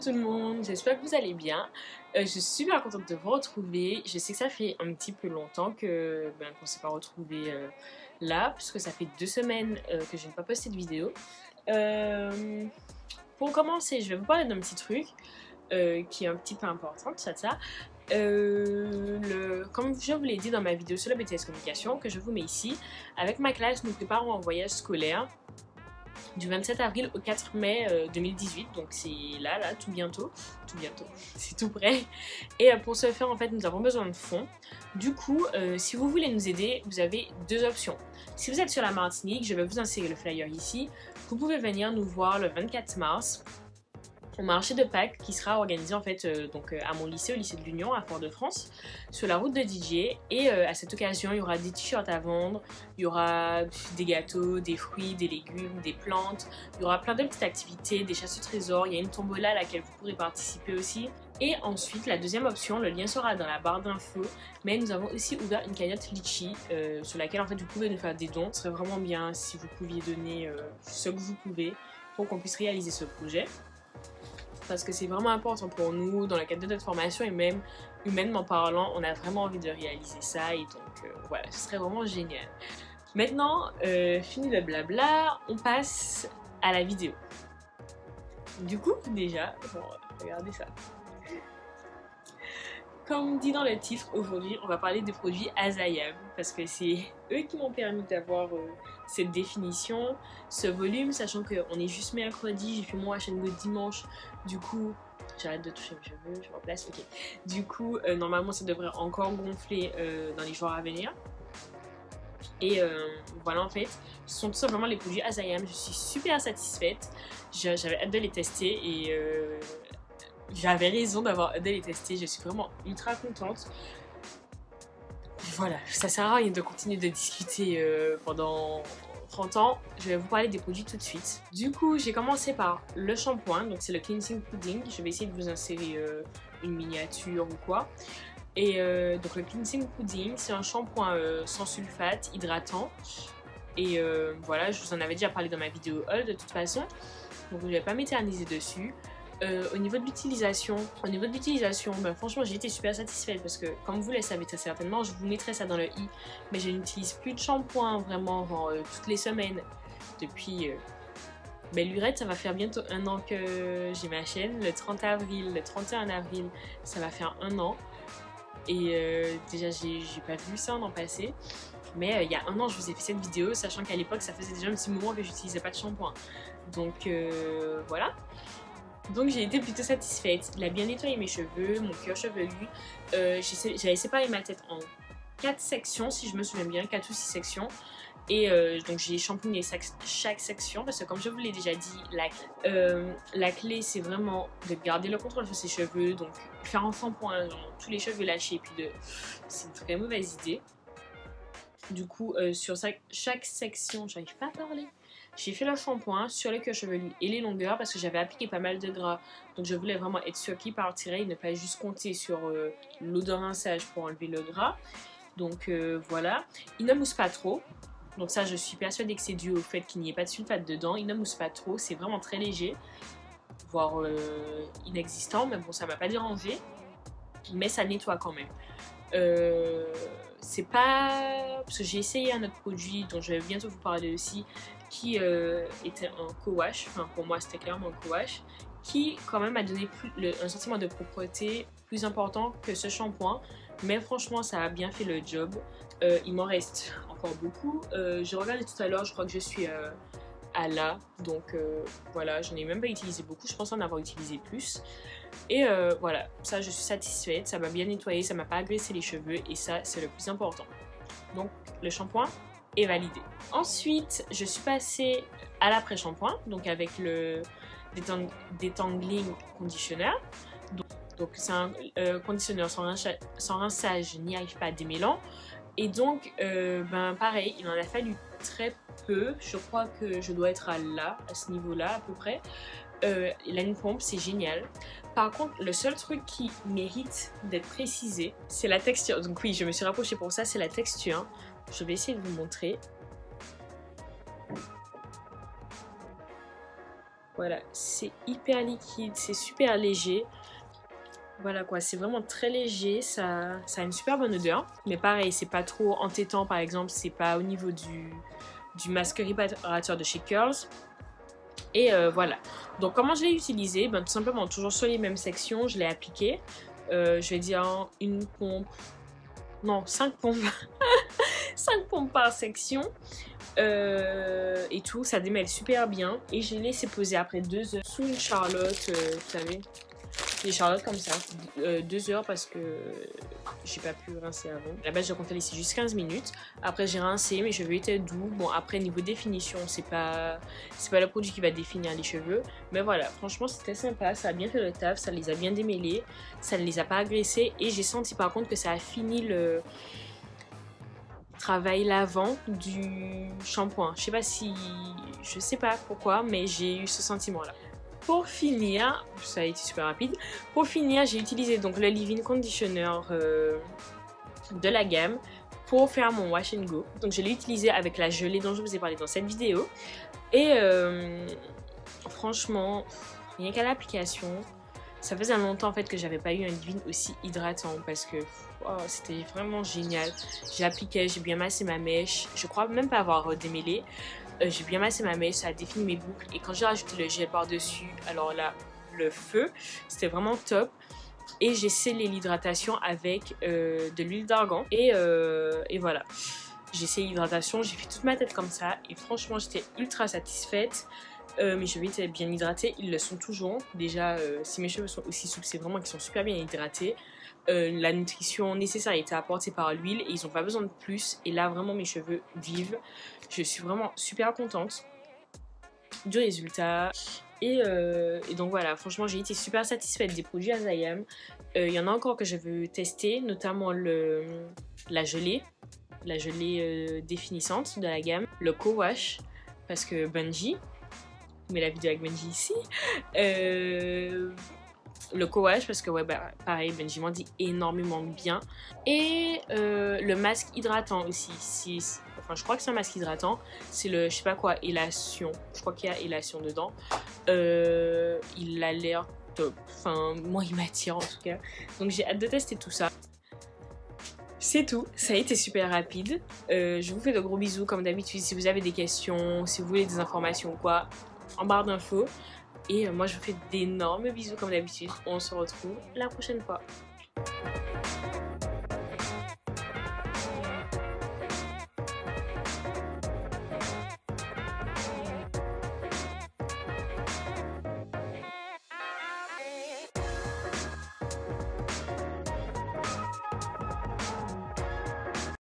tout le monde, j'espère que vous allez bien. Je suis super contente de vous retrouver. Je sais que ça fait un petit peu longtemps qu'on ne s'est pas retrouvés là, puisque ça fait 2 semaines que je n'ai pas posté de vidéo. Pour commencer, je vais vous parler d'un petit truc qui est un petit peu important, comme je vous l'ai dit dans ma vidéo sur la BTS Communication, que je vous mets ici, avec ma classe, nous préparons un voyage scolaire du 27 avril au 4 mai 2018, donc c'est là, tout bientôt, c'est tout près. Et pour ce faire, en fait, nous avons besoin de fonds. Du coup, si vous voulez nous aider, vous avez 2 options. Si vous êtes sur la Martinique, je vais vous insérer le flyer ici. Vous pouvez venir nous voir le 24 mars au marché de Pâques qui sera organisé en fait à mon lycée, au lycée de l'Union à Fort-de-France, sur la route de DJ. Et à cette occasion, il y aura des t-shirts à vendre, il y aura des gâteaux, des fruits, des légumes, des plantes, il y aura plein de petites activités, des chasses au trésor, il y a une tombola à laquelle vous pourrez participer aussi. Et ensuite, la deuxième option, le lien sera dans la barre d'infos, mais nous avons aussi ouvert une cagnotte Litchi sur laquelle en fait vous pouvez nous faire des dons. Ce serait vraiment bien si vous pouviez donner ce que vous pouvez pour qu'on puisse réaliser ce projet. Parce que c'est vraiment important pour nous dans le cadre de notre formation et même humainement parlant, on a vraiment envie de réaliser ça et donc voilà, ce serait vraiment génial. Maintenant, fini le blabla, on passe à la vidéo. Du coup, déjà, bon, regardez ça. Comme dit dans le titre, aujourd'hui, on va parler des produits Azayam parce que c'est eux qui m'ont permis d'avoir cette définition, ce volume, sachant qu'on est juste mercredi, j'ai fait mon Wash & Go dimanche, du coup, j'arrête de toucher mes cheveux, je replace, ok. Du coup, normalement, ça devrait encore gonfler dans les jours à venir. Et voilà, en fait, ce sont tout simplement les produits Azayam, je suis super satisfaite, j'avais hâte de les tester et j'avais raison d'avoir hâte de les tester, je suis vraiment ultra contente. Voilà, ça sert à rien de continuer de discuter pendant 30 ans, je vais vous parler des produits tout de suite. Du coup, j'ai commencé par le shampoing, donc c'est le Cleansing Pudding, je vais essayer de vous insérer une miniature ou quoi. Et donc le Cleansing Pudding, c'est un shampoing sans sulfate, hydratant. Et voilà, je vous en avais déjà parlé dans ma vidéo haul de toute façon, donc je ne vais pas m'éterniser dessus. Au niveau de l'utilisation, ben, franchement j'ai été super satisfaite parce que comme vous le savez très certainement, je vous mettrai ça dans le i, mais je n'utilise plus de shampoing vraiment genre, toutes les semaines depuis ben, Lurette, ça va faire bientôt 1 an que j'ai ma chaîne, le 30 avril, le 31 avril ça va faire 1 an et déjà j'ai pas vu ça en an passé. Mais il y a 1 an, je vous ai fait cette vidéo, sachant qu'à l'époque, ça faisait déjà un petit moment que j'utilisais pas de shampoing. Donc voilà. Donc j'ai été plutôt satisfaite. Il a bien nettoyé mes cheveux, mon cuir chevelu. J'avais séparé ma tête en 4 sections, si je me souviens bien, 4 ou 6 sections. Et donc j'ai shampooné chaque section parce que comme je vous l'ai déjà dit, la clé c'est vraiment de garder le contrôle sur ses cheveux. Donc faire un shampoing, tous les cheveux lâchés, puis c'est une très mauvaise idée. Du coup, sur chaque section, j'arrive pas à parler. J'ai fait le shampoing sur le cuir chevelu et les longueurs parce que j'avais appliqué pas mal de gras. Donc je voulais vraiment être sûre qu'il partirait et ne pas juste compter sur l'eau de rinçage pour enlever le gras. Donc voilà. Il ne mousse pas trop. Donc ça, je suis persuadée que c'est dû au fait qu'il n'y ait pas de sulfate dedans. Il ne mousse pas trop. C'est vraiment très léger. Voire inexistant. Mais bon, ça m'a pas dérangé. Mais ça nettoie quand même. C'est pas... Parce que j'ai essayé un autre produit dont je vais bientôt vous parler aussi, qui était un co-wash, enfin pour moi c'était clairement un co-wash, qui quand même a donné un sentiment de propreté plus important que ce shampoing, mais franchement ça a bien fait le job. Il m'en reste encore beaucoup, j'ai regardé tout à l'heure, je crois que je suis à là, donc voilà, j'en ai même pas utilisé beaucoup, je pense en avoir utilisé plus. Et voilà, ça je suis satisfaite, ça m'a bien nettoyé, ça m'a pas agressé les cheveux et ça c'est le plus important. Donc le shampoing est validé. Ensuite, je suis passée à l'après-shampoing, donc avec le Detangling Conditioner. Donc c'est un conditionneur sans rinçage, n'y arrive pas démêlant. Et donc, ben pareil, il en a fallu très peu. Je crois que je dois être à ce niveau-là à peu près. La pompe, c'est génial. Par contre, le seul truc qui mérite d'être précisé, c'est la texture. Donc oui, je me suis rapprochée pour ça, c'est la texture. Je vais essayer de vous montrer. Voilà, c'est hyper liquide, c'est super léger. Voilà quoi, c'est vraiment très léger, ça a une super bonne odeur. Mais pareil, c'est pas trop entêtant par exemple, c'est pas au niveau du masque réparateur de chez Curls. Et voilà. Donc comment je l'ai utilisé? Ben, tout simplement, toujours sur les mêmes sections, je l'ai appliqué. Je vais dire une pompe, non 5 pompes, 5 pompes par section. Et tout, ça démêle super bien. Et je l'ai laissé poser après 2 heures sous une charlotte, vous savez. Les charlottes comme ça, 2 heures parce que j'ai pas pu rincer avant. À la base, je comptais laisser juste 15 minutes. Après, j'ai rincé, mes cheveux étaient doux. Bon, après, niveau définition, c'est pas le produit qui va définir les cheveux. Mais voilà, franchement, c'était sympa. Ça a bien fait le taf, ça les a bien démêlés. Ça ne les a pas agressés. Et j'ai senti par contre que ça a fini le travail lavant du shampoing. Je sais pas pourquoi, mais j'ai eu ce sentiment-là. Pour finir, ça a été super rapide. Pour finir, j'ai utilisé donc le leave-in conditioner de la gamme pour faire mon wash and go. Donc je l'ai utilisé avec la gelée dont je vous ai parlé dans cette vidéo. Et franchement, rien qu'à l'application, ça faisait longtemps en fait que j'avais pas eu un leave-in aussi hydratant parce que c'était vraiment génial. J'ai appliqué, j'ai bien massé ma mèche. Je crois même pas avoir démêlé. J'ai bien massé ma mèche, ça a défini mes boucles. Et quand j'ai rajouté le gel par-dessus, alors là, le feu, c'était vraiment top. Et j'ai scellé l'hydratation avec de l'huile d'argan. Et voilà. J'ai scellé l'hydratation, j'ai fait toute ma tête comme ça. Et franchement, j'étais ultra satisfaite. Mes cheveux étaient bien hydratés, ils le sont toujours. Déjà, si mes cheveux sont aussi souples, c'est vraiment qu'ils sont super bien hydratés. La nutrition nécessaire a été apportée par l'huile et ils n'ont pas besoin de plus. Et là, vraiment, mes cheveux vivent. Je suis vraiment super contente du résultat. Et donc voilà, franchement, j'ai été super satisfaite des produits Azayam. Il y en a encore que je veux tester, notamment la gelée définissante de la gamme, le co-wash, parce que Bunji, mais la vidéo avec Benji ici, le co-wash parce que ouais bah pareil, Benji m'en dit énormément bien, et le masque hydratant aussi, enfin je crois que c'est un masque hydratant, c'est le je sais pas quoi, élation, je crois qu'il y a élation dedans. Il a l'air top, enfin moi il m'attire en tout cas, donc j'ai hâte de tester tout ça. C'est tout, ça a été super rapide. Je vous fais de gros bisous comme d'habitude. Si vous avez des questions, si vous voulez des informations ou quoi, en barre d'infos. Et moi je vous fais d'énormes bisous comme d'habitude. On se retrouve la prochaine fois.